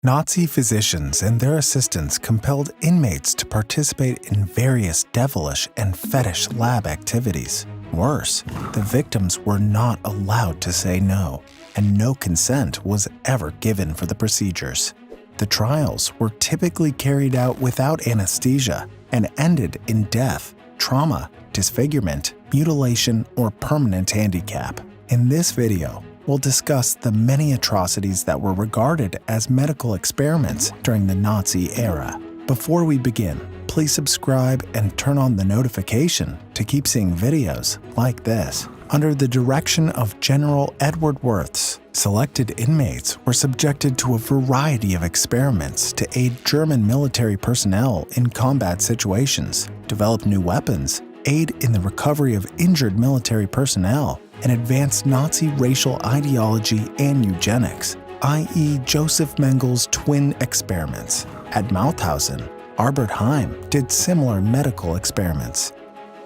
Nazi physicians and their assistants compelled inmates to participate in various devilish and fetish lab activities. Worse, the victims were not allowed to say no, and no consent was ever given for the procedures. The trials were typically carried out without anesthesia and ended in death, trauma, disfigurement, mutilation, or permanent handicap. In this video, we'll discuss the many atrocities that were regarded as medical experiments during the Nazi era. Before we begin, please subscribe and turn on the notification to keep seeing videos like this. Under the direction of General Edward Wirths, selected inmates were subjected to a variety of experiments to aid German military personnel in combat situations, develop new weapons, aid in the recovery of injured military personnel, and advance Nazi racial ideology and eugenics, i.e. Joseph Mengel's twin experiments. At Mauthausen, Albert Heim did similar medical experiments.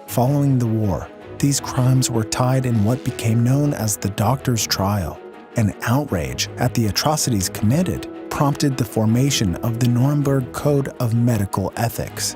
Following the war, these crimes were tied in what became known as the Doctor's Trial. An outrage at the atrocities committed prompted the formation of the Nuremberg Code of Medical Ethics.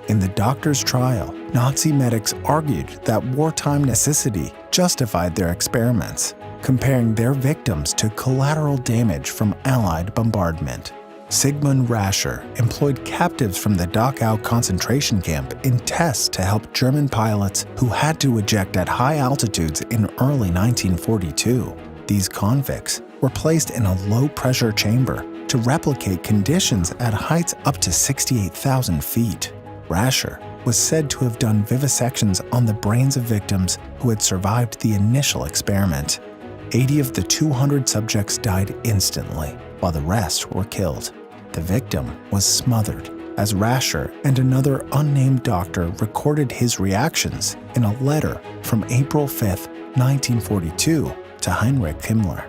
In the Doctor's Trial, Nazi medics argued that wartime necessity justified their experiments, comparing their victims to collateral damage from Allied bombardment. Sigmund Rascher employed captives from the Dachau concentration camp in tests to help German pilots who had to eject at high altitudes in early 1942. These convicts were placed in a low-pressure chamber to replicate conditions at heights up to 68,000 feet. Rascher was said to have done vivisections on the brains of victims who had survived the initial experiment. 80 of the 200 subjects died instantly, while the rest were killed. The victim was smothered, as Rascher and another unnamed doctor recorded his reactions in a letter from April 5, 1942, to Heinrich Himmler.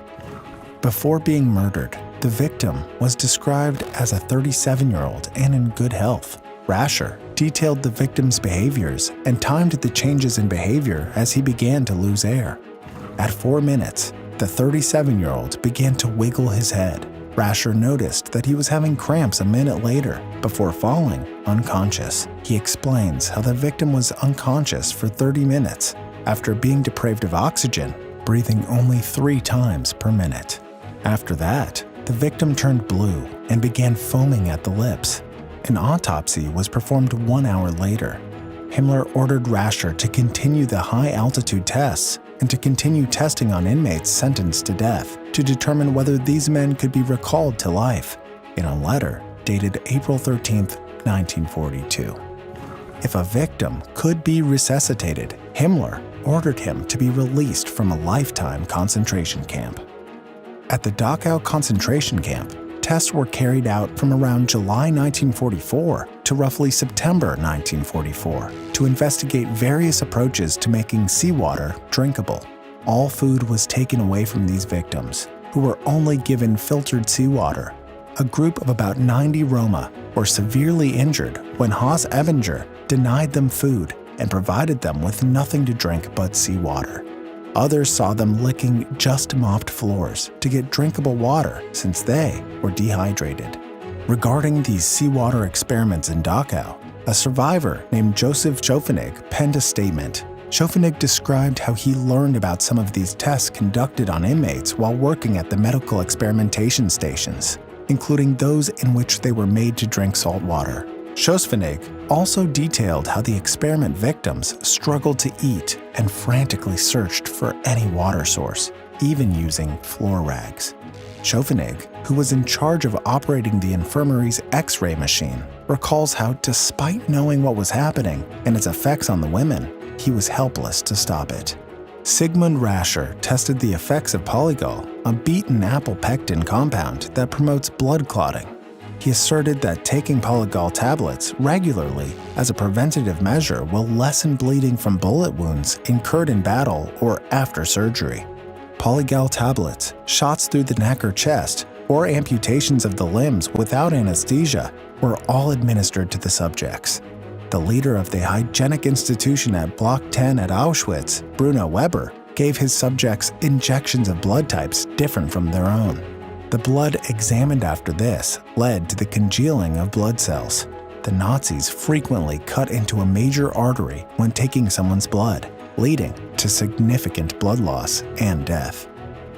Before being murdered, the victim was described as a 37-year-old and in good health. Rascher detailed the victim's behaviors and timed the changes in behavior as he began to lose air. At 4 minutes, the 37-year-old began to wiggle his head. Rascher noticed that he was having cramps a minute later before falling unconscious. He explains how the victim was unconscious for 30 minutes after being deprived of oxygen, breathing only 3 times per minute. After that, the victim turned blue and began foaming at the lips. An autopsy was performed 1 hour later. Himmler ordered Rascher to continue the high-altitude tests and to continue testing on inmates sentenced to death to determine whether these men could be recalled to life, in a letter dated April 13, 1942. If a victim could be resuscitated, Himmler ordered him to be released from a lifetime concentration camp. At the Dachau concentration camp, tests were carried out from around July 1944 to roughly September 1944 to investigate various approaches to making seawater drinkable. All food was taken away from these victims, who were only given filtered seawater. A group of about 90 Roma were severely injured when Haas Ebinger denied them food and provided them with nothing to drink but seawater. Others saw them licking just mopped floors to get drinkable water since they were dehydrated. Regarding these seawater experiments in Dachau, a survivor named Joseph Schoenenig penned a statement. Schoenenig described how he learned about some of these tests conducted on inmates while working at the medical experimentation stations, including those in which they were made to drink salt water. Schoenenig also detailed how the experiment victims struggled to eat and frantically searched for any water source, even using floor rags. Schoenenig, who was in charge of operating the infirmary's X-ray machine, recalls how, despite knowing what was happening and its effects on the women, he was helpless to stop it. Sigmund Rascher tested the effects of polygol, a beaten apple pectin compound that promotes blood clotting. He asserted that taking polygol tablets regularly as a preventative measure will lessen bleeding from bullet wounds incurred in battle or after surgery. Polygol tablets, shots through the neck or chest, or amputations of the limbs without anesthesia were all administered to the subjects. The leader of the hygienic institution at Block 10 at Auschwitz, Bruno Weber, gave his subjects injections of blood types different from their own. The blood examined after this led to the congealing of blood cells. The Nazis frequently cut into a major artery when taking someone's blood, leading to significant blood loss and death.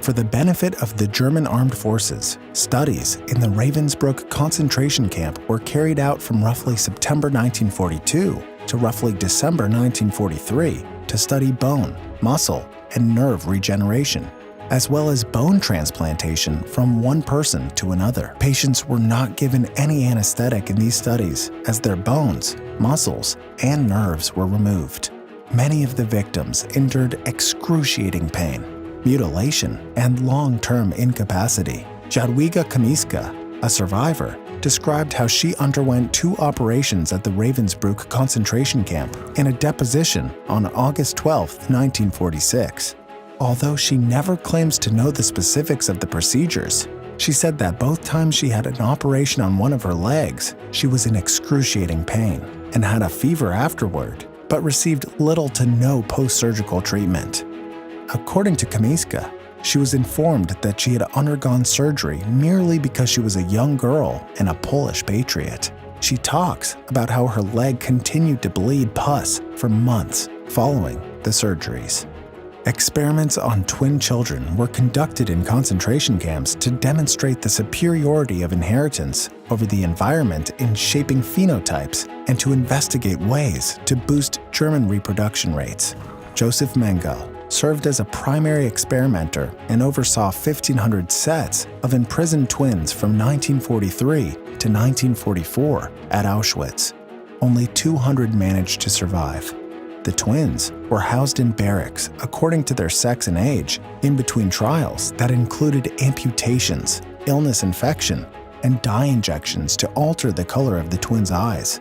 For the benefit of the German armed forces, studies in the Ravensbrück concentration camp were carried out from roughly September 1942 to roughly December 1943 to study bone, muscle, and nerve regeneration, as well as bone transplantation from one person to another. Patients were not given any anesthetic in these studies, as their bones, muscles, and nerves were removed. Many of the victims endured excruciating pain, mutilation, and long-term incapacity. Jadwiga Kamiska, a survivor, described how she underwent 2 operations at the Ravensbrück concentration camp in a deposition on August 12, 1946. Although she never claims to know the specifics of the procedures, she said that both times she had an operation on one of her legs, she was in excruciating pain and had a fever afterward, but received little to no post-surgical treatment. According to Kamiska, she was informed that she had undergone surgery merely because she was a young girl and a Polish patriot. She talks about how her leg continued to bleed pus for months following the surgeries. Experiments on twin children were conducted in concentration camps to demonstrate the superiority of inheritance over the environment in shaping phenotypes and to investigate ways to boost German reproduction rates. Joseph Mengele served as a primary experimenter and oversaw 1,500 sets of imprisoned twins from 1943 to 1944 at Auschwitz. Only 200 managed to survive. The twins were housed in barracks according to their sex and age in between trials that included amputations, illness infection, and dye injections to alter the color of the twins' eyes.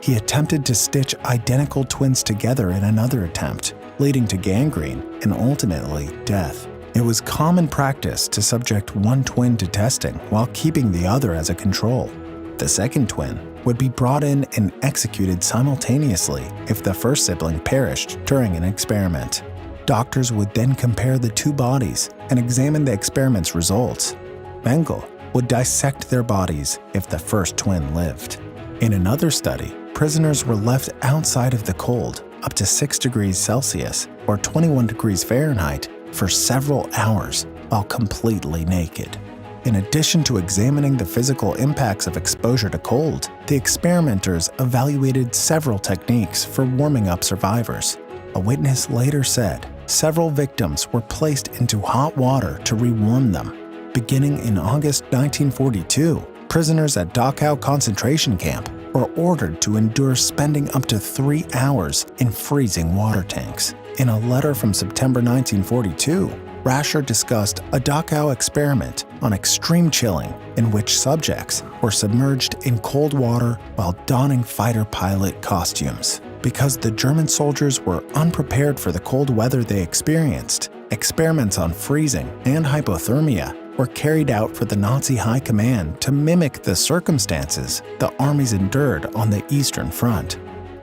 He attempted to stitch identical twins together in another attempt, leading to gangrene and ultimately death. It was common practice to subject one twin to testing while keeping the other as a control. The second twin would be brought in and executed simultaneously if the first sibling perished during an experiment. Doctors would then compare the 2 bodies and examine the experiment's results. Mengele would dissect their bodies if the first twin lived. In another study, prisoners were left outside of the cold up to 6 degrees Celsius or 21 degrees Fahrenheit for several hours while completely naked. In addition to examining the physical impacts of exposure to cold, the experimenters evaluated several techniques for warming up survivors. A witness later said several victims were placed into hot water to rewarm them. Beginning in August 1942, prisoners at Dachau concentration camp were ordered to endure spending up to 3 hours in freezing water tanks. In a letter from September 1942, Rascher discussed a Dachau experiment on extreme chilling in which subjects were submerged in cold water while donning fighter pilot costumes. Because the German soldiers were unprepared for the cold weather they experienced, experiments on freezing and hypothermia were carried out for the Nazi High Command to mimic the circumstances the armies endured on the Eastern Front.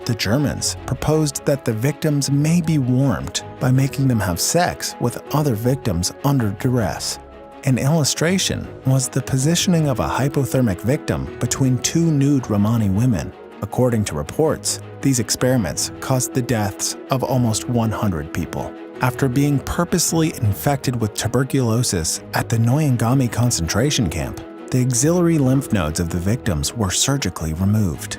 The Germans proposed that the victims may be warmed by making them have sex with other victims under duress. An illustration was the positioning of a hypothermic victim between 2 nude Romani women. According to reports, these experiments caused the deaths of almost 100 people. After being purposely infected with tuberculosis at the Neuengamme concentration camp, the axillary lymph nodes of the victims were surgically removed.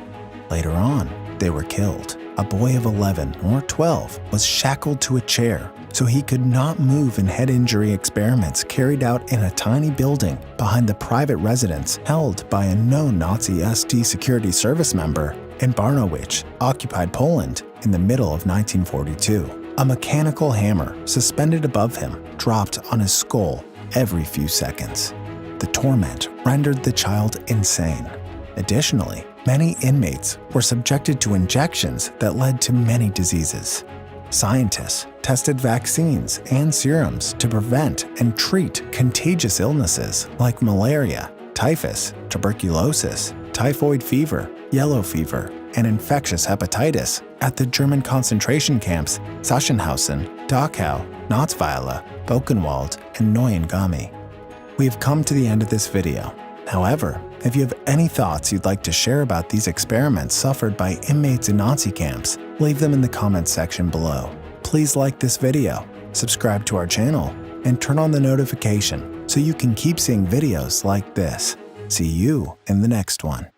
Later on, they were killed. A boy of 11 or 12 was shackled to a chair so he could not move in head injury experiments carried out in a tiny building behind the private residence held by a known Nazi ST security service member in Barnowicz, occupied Poland, in the middle of 1942. A mechanical hammer suspended above him dropped on his skull every few seconds. The torment rendered the child insane. Additionally, many inmates were subjected to injections that led to many diseases. Scientists tested vaccines and serums to prevent and treat contagious illnesses like malaria, typhus, tuberculosis, typhoid fever, yellow fever, and infectious hepatitis at the German concentration camps Sachsenhausen, Dachau, Natzweiler, Buchenwald, and Neuengamme. We have come to the end of this video. However, if you have any thoughts you'd like to share about these experiments suffered by inmates in Nazi camps, leave them in the comments section below. Please like this video, subscribe to our channel, and turn on the notification so you can keep seeing videos like this. See you in the next one.